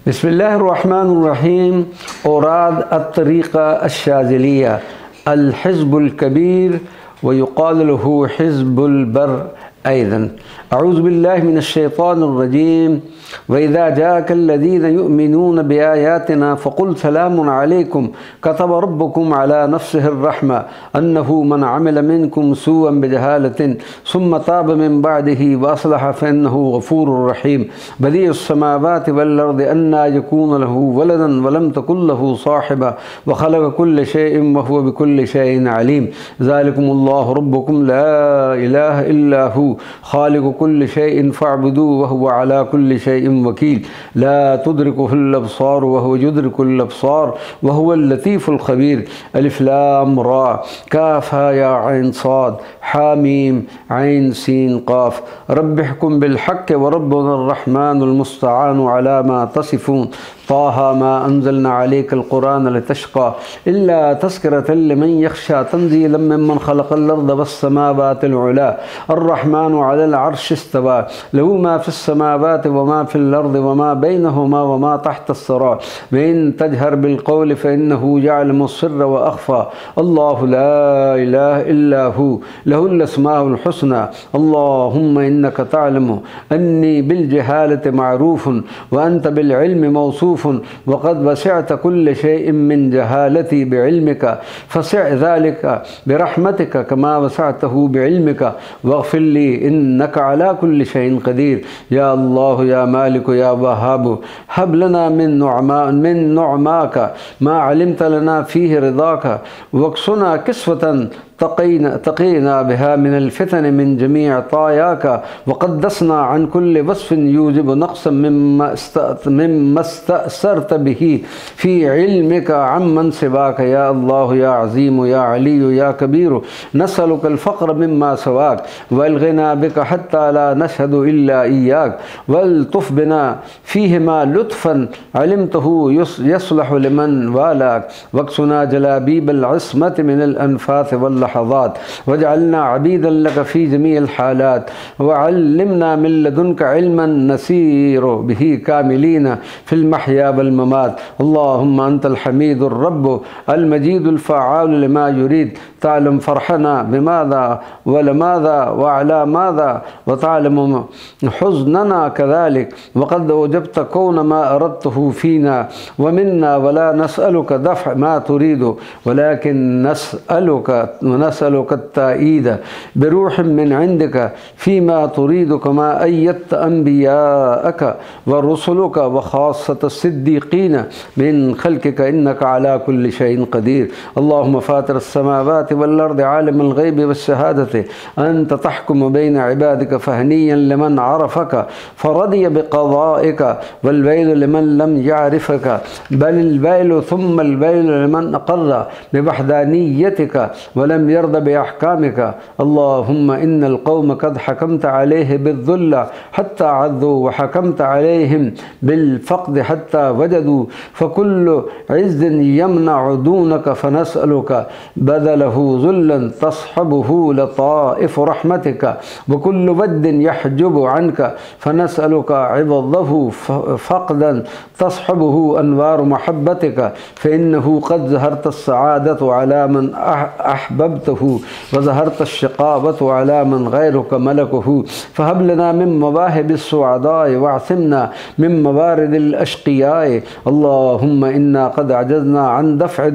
بسم الله الرحمن الرحيم. أوراد الطريقة الشاذلية. الحزب الكبير ويقال له حزب البر أيضا. أعوذ بالله من الشيطان الرجيم. وإذا جاءك الذين يؤمنون بآياتنا فقل سلام عليكم كتب ربكم على نفسه الرحمة أنه من عمل منكم سوءا بجهالة ثم تاب من بعده وأصلح فإنه غفور رحيم. بديع السماوات والأرض أنى يكون له ولدا ولم تكن له صاحبة وخلق كل شيء وهو بكل شيء عليم. ذلكم الله ربكم لا إله إلا هو خالق كل شيء فاعبدوه وهو على كل شيء وكيل. لا تدركه الأبصار وهو يدرك الأبصار وهو اللطيف الخبير. ألف لام را كافها يا عين صاد حاميم عين سين قاف. رب احكم بالحق وربنا الرحمن المستعان على ما تصفون. طه ما أنزلنا عليك القرآن لتشقى إلا تذكرة لمن يخشى تنزيلا ممن خلق الأرض والسماوات العلى. الرحمن على العرش استوى له ما في السماوات وما في الأرض وما بينهما وما تحت الثرى. وإن تجهر بالقول فإنه يعلم السر وأخفى. الله لا إله إلا هو له الأسماء الحسنى. اللهم إنك تعلم أني بالجهالة معروف وأنت بالعلم موصوف وقد وسعت كل شيء من جهالتي بعلمك فسع ذلك برحمتك كما وسعته بعلمك واغفر لي إنك على كل شيء قدير. يا الله يا مالك يا وهاب هب لنا من نعماك ما علمت لنا فيه رضاك واكسنا كسوة تقينا بها من الفتن من جميع طاياك وقدسنا عن كل وصف يوجب نقصا مما استأثرت به في علمك عمن سواك. يا الله يا عظيم يا علي يا كبير نسألك الفقر مما سواك والغنى بك حتى لا نشهد إلا إياك والطف بنا فيهما لطفا علمته يصلح لمن والاك واكسنا جلابيب العصمة من الأنفاث واللحظات واجعلنا عبيدا لك في جميع الحالات وعلمنا من لدنك علما نسير به كاملين في المحيا والممات. اللهم أنت الحميد الرب المجيد الفعال لما يريد. تعلم فرحنا بماذا ولماذا وعلى ماذا وتعلم حزننا كذلك وقد أوجبت كون ما أردته فينا ومنا ولا نسألك دفع ما تريد ولكن نسألك التأييد بروح من عندك فيما تريد كما أيدت أنبياءك ورسلك وخاصة الصديقين من خلقك إنك على كل شيء قدير. اللهم فاطر السماوات والأرض عالم الغيب والشهادة أنت تحكم بين عبادك فهنيا لمن عرفك فرضي بقضائك والويل لمن لم يعرفك بل الويل ثم الويل لمن أقر بوحدانيتك ولم يرضى بأحكامك. اللهم إن القوم قد حكمت عليه بالذل حتى عذوا وحكمت عليهم بالفقد حتى وجدوا فكل عز يمنع دونك فنسألك بدله ذلا تصحبه لطائف رحمتك وكل ود يحجب عنك فنسألك عوضه فقدا تصحبه أنوار محبتك فإنه قد ظهرت السعادة على من أحببته وظهرت الشقاوة على من غيرك ملكه فهب لنا من مواهب السعداء واعصمنا من موارد الأشقياء. اللهم إنا قد عجزنا عن دفع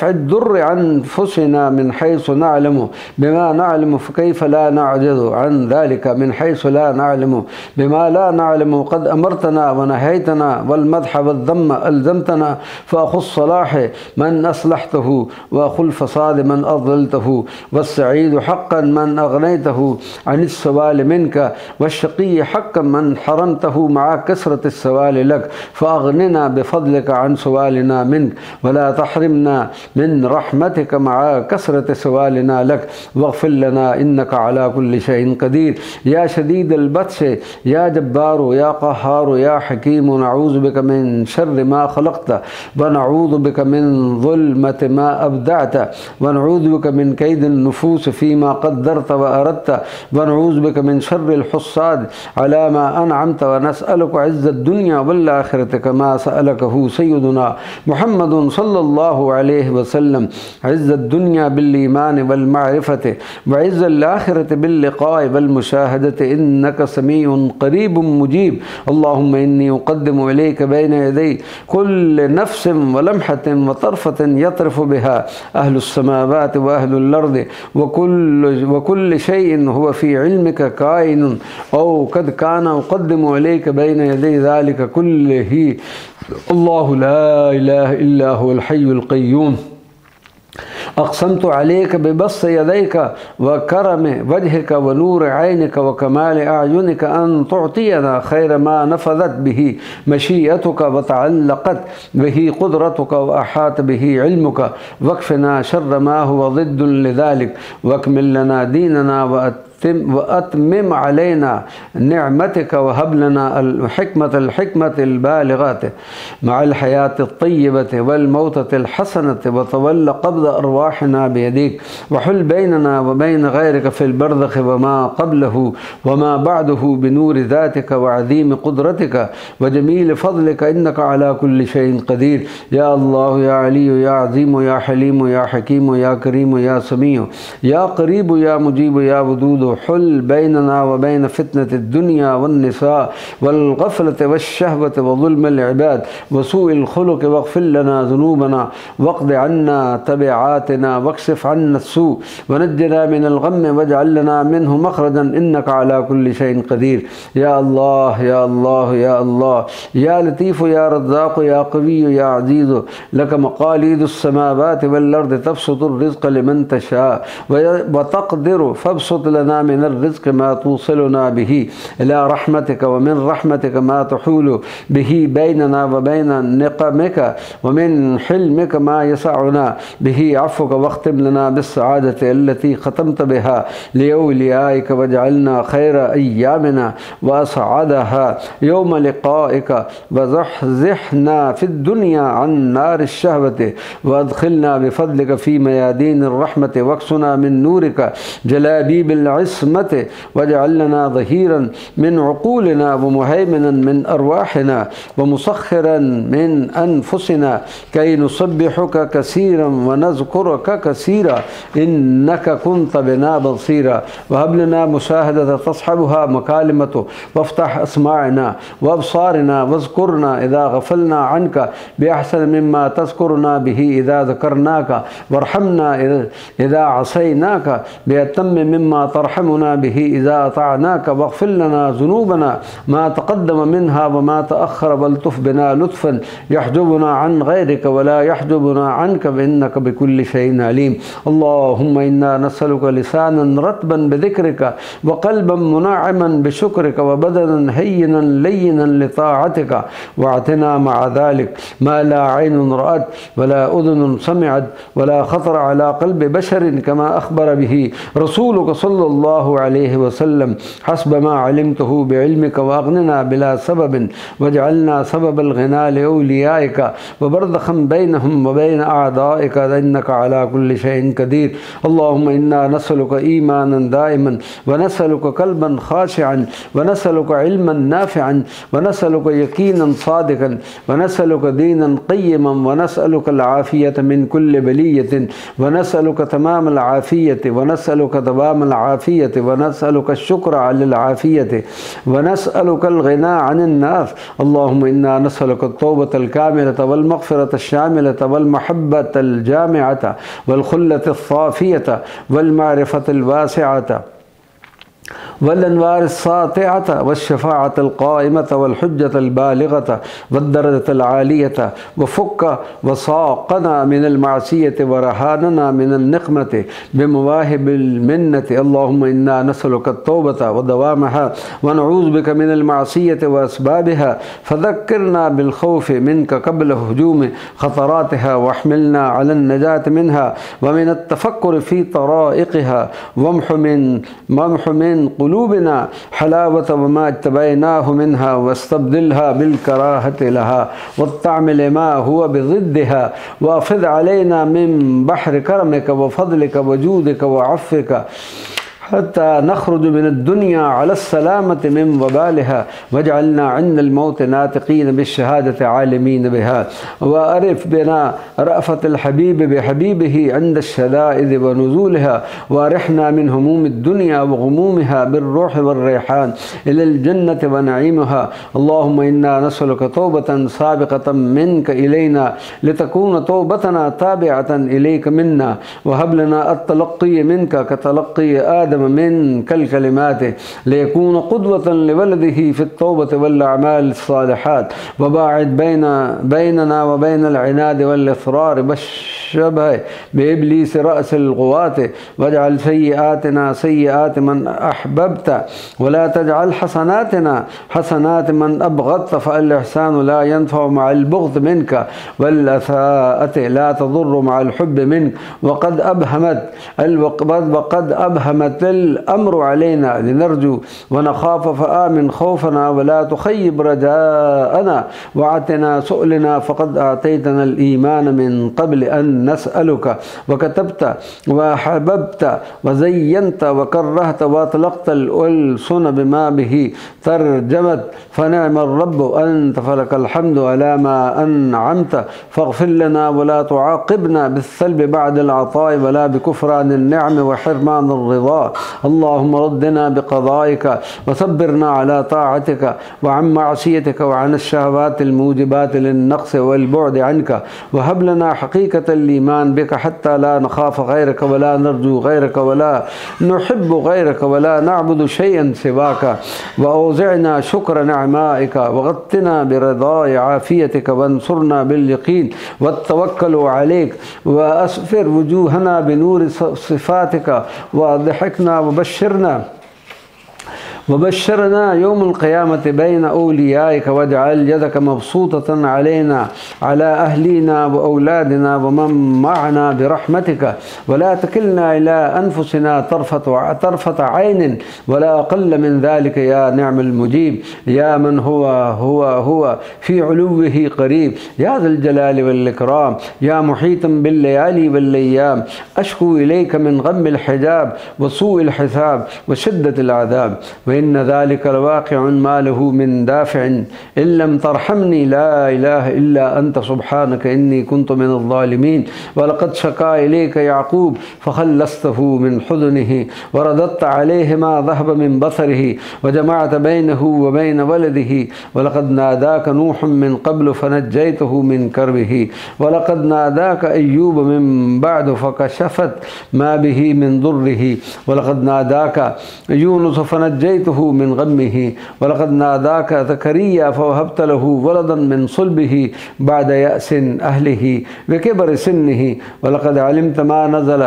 الضر عن أنفسنا من حيث نعلم بما نعلم فكيف لا نعجز عن ذلك من حيث لا نعلم بما لا نعلم. قد أمرتنا ونهيتنا والمدح والذم ألزمتنا فأخذ الصلاح من أصلحته وأخذ الفساد من أضللته والسعيد حقا من أغنيته عن السوال منك والشقي حقا من حرمته مع كثرة السوال لك فأغننا بفضلك عن سوالنا منك ولا تحرمنا من رحمتك مع كثرة سوالنا لك واغفر لنا إنك على كل شيء قدير. يا شديد البطش يا جبار يا قهار يا حكيم نعوذ بك من شر ما خلقت ونعوذ بك من ظلمة ما أبدعت ونعوذ بك من كيد النفوس فيما قدرت وأردت ونعوذ بك من شر الحصاد على ما أنعمت ونسألك عز الدنيا والآخرة كما سألكه سيدنا محمد صلى الله عليه وسلم عز الدنيا بالإيمان والمعرفة وعز الآخرة باللقاء والمشاهدة إنك سميع قريب مجيب. اللهم إني أقدم إليك بين يدي كل نفس ولمحة وطرفة يطرف بها أهل السماوات وأهل الأرض وكل شيء هو في علمك كائن أو قد كان، أقدم إليك بين يدي ذلك كله الله لا إله إلا هو الحي القيوم. أقسمت عليك ببسط يديك وكرم وجهك ونور عينك وكمال أعينك أن تعطينا خير ما نفذت به مشيئتك وتعلقت به قدرتك وأحاط به علمك، واكفنا شر ما هو ضد لذلك، واكمل لنا ديننا وأتمم علينا نعمتك، وهب لنا الحكمة البالغة مع الحياة الطيبة والموتة الحسنة، وتول قبض أرواحنا بيديك، وحل بيننا وبين غيرك في البرزخ وما قبله وما بعده بنور ذاتك وعظيم قدرتك وجميل فضلك، إنك على كل شيء قدير. يا الله يا علي يا عظيم يا حليم يا حكيم يا كريم يا سميع يا قريب يا مجيب يا ودود، حل بيننا وبين فتنة الدنيا والنساء والغفلة والشهوة وظلم العباد وسوء الخلق، واغفر لنا ذنوبنا واقض عنا تبعاتنا واكشف عنا السوء ونجنا من الغم واجعل لنا منه مخرجا، إنك على كل شيء قدير. يا الله يا الله يا الله يا لطيف يا رزاق يا قوي يا عزيز، لك مقاليد السماوات والأرض، تبسط الرزق لمن تشاء وتقدر، فابسط لنا من الرزق ما توصلنا به إلى رحمتك، ومن رحمتك ما تحول به بيننا وبين نقمك، ومن حلمك ما يسعنا به عفوك، واختم لنا بالسعادة التي ختمت بها لأوليائك، واجعلنا خير أيامنا وأسعدها يوم لقائك، وزحزحنا في الدنيا عن نار الشهوة، وادخلنا بفضلك في ميادين الرحمة، واكسنا من نورك جلابيب العصمة، واجعل لنا ظهيرا من عقولنا ومهيمنا من أرواحنا ومسخرا من أنفسنا كي نسبحك كثيرا ونذكرك كثيرا، إنك كنت بنا بصيرا. وهب لنا مشاهدة تصحبها مكالمة، وافتح أسماعنا وأبصارنا، واذكرنا إذا غفلنا عنك بأحسن مما تذكرنا به إذا ذكرناك، وارحمنا إذا عصيناك بأتم مما ترحمنا به إذا أطعناك، واغفر لنا ذنوبنا ما تقدم منها وما تأخر، والطف بنا لطفا يحجبنا عن غيرك ولا يحجبنا عنك، فإنك بكل شيء عليم. اللهم إنا نسألك لسانا رطبا بذكرك، وقلبا منعما بشكرك، وبدنا هينا لينا لطاعتك، واعتنا مع ذلك ما لا عين رأت ولا أذن سمعت ولا خطر على قلب بشر، كما أخبر به رسولك صلى الله عليه وسلم، حسب ما علمته بعلمك، وأغننا بلا سبب، واجعلنا سبب الغنى لأوليائك وبرزخا بينهم وبين أعدائك، إنك على كل شيء قدير. اللهم إنا نسألك إيمانا دائما، ونسألك قلبا خاشعا، ونسألك علما نافعا، ونسألك يقينا صادقا، ونسألك دينا قيما، ونسألك العافية من كل بلية، ونسألك تمام العافية، ونسألك دوام العافية، ونسألك الشكر على العافية، ونسألك الغنى عن الناس. اللهم إنا نسألك التوبة الكاملة والمغفرة الشاملة والمحبة الجامعة والخلة الصافية والمعرفة الواسعة والأنوار الساطعة والشفاعة القائمة والحجة البالغة والدرجة العالية، وفك وساقنا من المعصية ورهاننا من النقمة بمواهب المنة. اللهم إنا نسألك التوبة ودوامها، ونعوذ بك من المعصية وأسبابها، فذكرنا بالخوف منك قبل هجوم خطراتها، واحملنا على النجاة منها ومن التفكر في طرائقها، وامح من قلوبنا حلاوة وما اجتبيناه منها، واستبدلها بالكراهة لها، والطعم ما هو بضدها، وافض علينا من بحر كرمك وفضلك وجودك وعفك حتى نخرج من الدنيا على السلامة من وبالها، واجعلنا عند الموت ناطقين بالشهادة عالمين بها، وأرف بنا رأفة الحبيب بحبيبه عند الشدائد ونزولها، وأرحنا من هموم الدنيا وغمومها بالروح والريحان إلى الجنة ونعيمها. اللهم إنا نسألك توبة سابقة منك إلينا لتكون توبتنا تابعة إليك منا، وهب لنا التلقي منك كتلقي آدم منك الكلمات، ليكون قدوة لولده في التوبة والأعمال الصالحات، وباعد بيننا وبين العناد والإصرار والشبه بإبليس رأس الغواة، واجعل سيئاتنا سيئات من أحببت، ولا تجعل حسناتنا حسنات من أبغضت، فالإحسان لا ينفع مع البغض منك، والأساءة لا تضر مع الحب منك، وقد أبهمت الأمر علينا لنرجو ونخاف، فآمن خوفنا ولا تخيب رجاءنا، وعتنا سؤلنا، فقد أعطيتنا الإيمان من قبل أن نسألك، وكتبت وحببت وزينت وكرهت وأطلقت الألسن بما به ترجمت، فنعم الرب أنت، فلك الحمد على ما أنعمت، فاغفر لنا ولا تعاقبنا بالسلب بعد العطاء، ولا بكفران النعم وحرمان الرضا. اللهم ردنا بقضائك، وصبرنا على طاعتك وعن معصيتك، وعن الشهوات الموجبات للنقص والبعد عنك، وهب لنا حقيقة الإيمان بك حتى لا نخاف غيرك ولا نرجو غيرك ولا نحب غيرك ولا نعبد شيئا سواك، وأوزعنا شكر نعمائك، وغطنا برضاء عافيتك، وانصرنا باليقين والتوكل عليك، وأسفر وجوهنا بنور صفاتك، وضحكنا وبشرنا يوم القيامة بين أوليائك، واجعل يدك مبسوطة علينا على أهلنا وأولادنا ومن معنا برحمتك، ولا تكلنا إلى أنفسنا طرفة عين ولا أقل من ذلك، يا نعم المجيب، يا من هو في علوه قريب، يا ذا الجلال والإكرام، يا محيطا بالليالي والأيام. أشكو إليك من غم الحجاب وسوء الحساب وشدة العذاب، وإن ذلك لواقع ما له من دافع، إن لم ترحمني لا إله إلا أنت سبحانك إني كنت من الظالمين. ولقد شكا إليك يعقوب فخلصته من حزنه، ورددت عليه ما ذهب من بصره، وجمعت بينه وبين ولده. ولقد ناداك نوح من قبل فنجيته من كربه، ولقد ناداك أيوب من بعد فكشفت ما به من ضره، ولقد ناداك يونس فنجيته من غمه، ولقد ناداك زكريا فوهبت له ولدا من صلبه بعد يأس أهله بكبر سنه، ولقد علمت ما نزل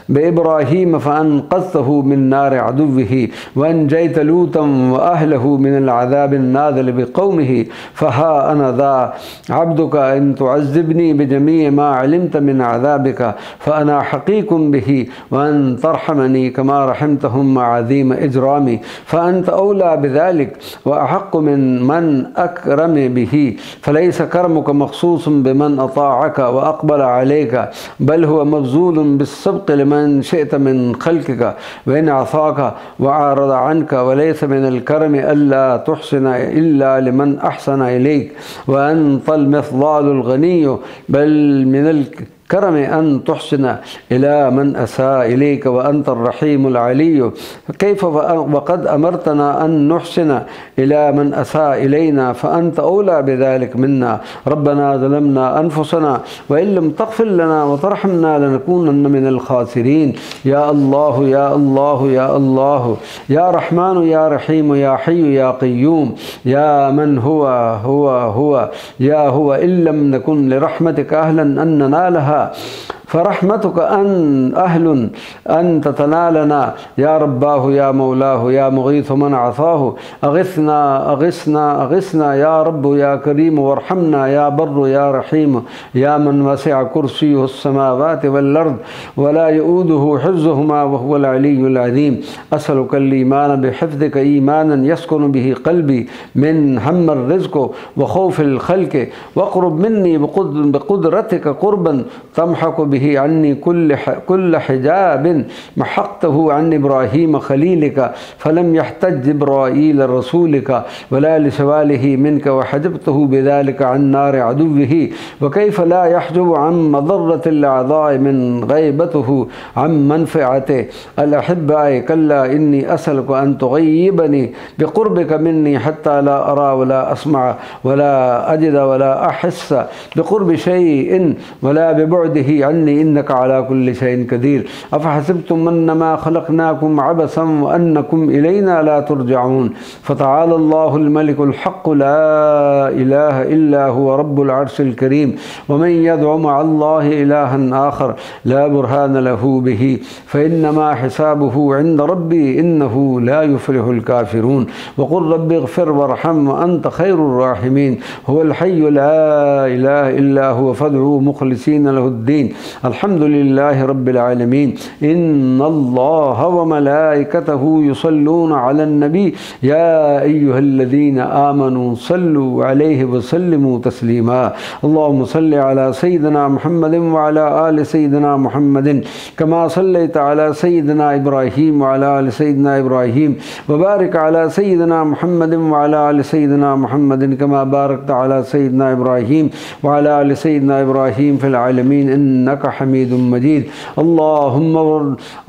بإبراهيم فأنقذته من نار عدوه، وأنجيت لوطا وأهله من العذاب النازل بقومه. فها أنا ذا عبدك، إن تعذبني بجميع ما علمت من عذابك فأنا حقيق به، وأن ترحمني كما رحمتهم مع عظيم إجرامي، فأنت أولى بذلك وأحق من أكرم به، فليس كرمك مخصوص بمن أطاعك وأقبل عليك، بل هو مبذول بالسبق لمن شئت من خلقك، وإن عصاك وعارض عنك، وليس من الكرم ألا تحسن إلا لمن أحسن إليك، وأنت المفضال الغني، بل من الكرم أن تحسن إلى من أساء إليك، وأنت الرحيم العلي. كيف وقد أمرتنا أن نحسن إلى من أساء إلينا، فأنت أولى بذلك منا. ربنا ظلمنا أنفسنا، وإن لم تغفر لنا وترحمنا لنكونن من الخاسرين. يا الله يا الله يا الله، يا رحمن يا رحيم يا حي يا قيوم، يا من هو هو إن لم نكن لرحمتك أهلا أن ننالها، فرحمتك أهل أن تتنالنا. يا رباه يا مولاه يا مغيث من عصاه، أغثنا أغثنا أغثنا يا رب يا كريم، وارحمنا يا بر يا رحيم، يا من وسع كرسيه السماوات والأرض ولا يؤوده حفظهما وهو العلي العظيم. أسألك الإيمان بحفظك إيمانا يسكن به قلبي من هم الرزق وخوف الخلق، واقرب مني بقدرتك قربا تمحق به به عني كل حجاب محقته عن إبراهيم خليلك فلم يحتج جبرائيل رسولك ولا لسواله منك وحجبته بذلك عن نار عدوه وكيف لا يحجب عن مضرة الأعضاء من غيبته عن منفعته الأحباء كلا إني أسألك أن تغيبني بقربك مني حتى لا أرى ولا أسمع ولا أجد ولا أحس بقرب شيء ولا ببعده عني إنك على كل شيء قدير أفحسبتم أنما خلقناكم عبثا وأنكم إلينا لا ترجعون فتعالى الله الملك الحق لا إله إلا هو رب العرش الكريم ومن يدعو مع الله إلها آخر لا برهان له به فإنما حسابه عند ربي إنه لا يفلح الكافرون وقل رب اغفر وارحم وأنت خير الراحمين هو الحي لا إله إلا هو فادعوه مخلصين له الدين الحمد لله رب العالمين إن الله وملائكته يصلون على النبي يا أيها الذين آمنوا صلوا عليه وسلموا تسليما اللهم صل على سيدنا محمد وعلى آل سيدنا محمد كما صليت على سيدنا إبراهيم وعلى آل سيدنا إبراهيم وبارك على سيدنا محمد وعلى آل سيدنا محمد كما باركت على سيدنا إبراهيم وعلى آل سيدنا إبراهيم في العالمين إنك حميد مجيد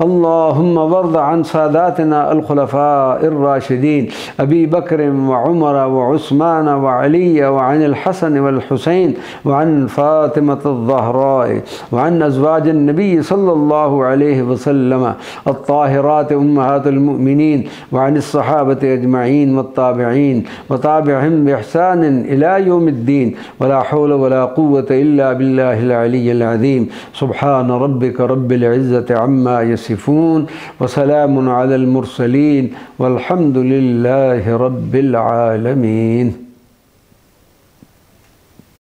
اللهم وارض عن ساداتنا الخلفاء الراشدين أبي بكر وعمر وعثمان وعلي وعن الحسن والحسين وعن فاطمة الزهراء وعن أزواج النبي صلى الله عليه وسلم الطاهرات أمهات المؤمنين وعن الصحابة أجمعين والتابعين وتابعهم بإحسان إلى يوم الدين ولا حول ولا قوة إلا بالله العلي العظيم سبحان ربك رب العزة عما يصفون وسلام على المرسلين والحمد لله رب العالمين.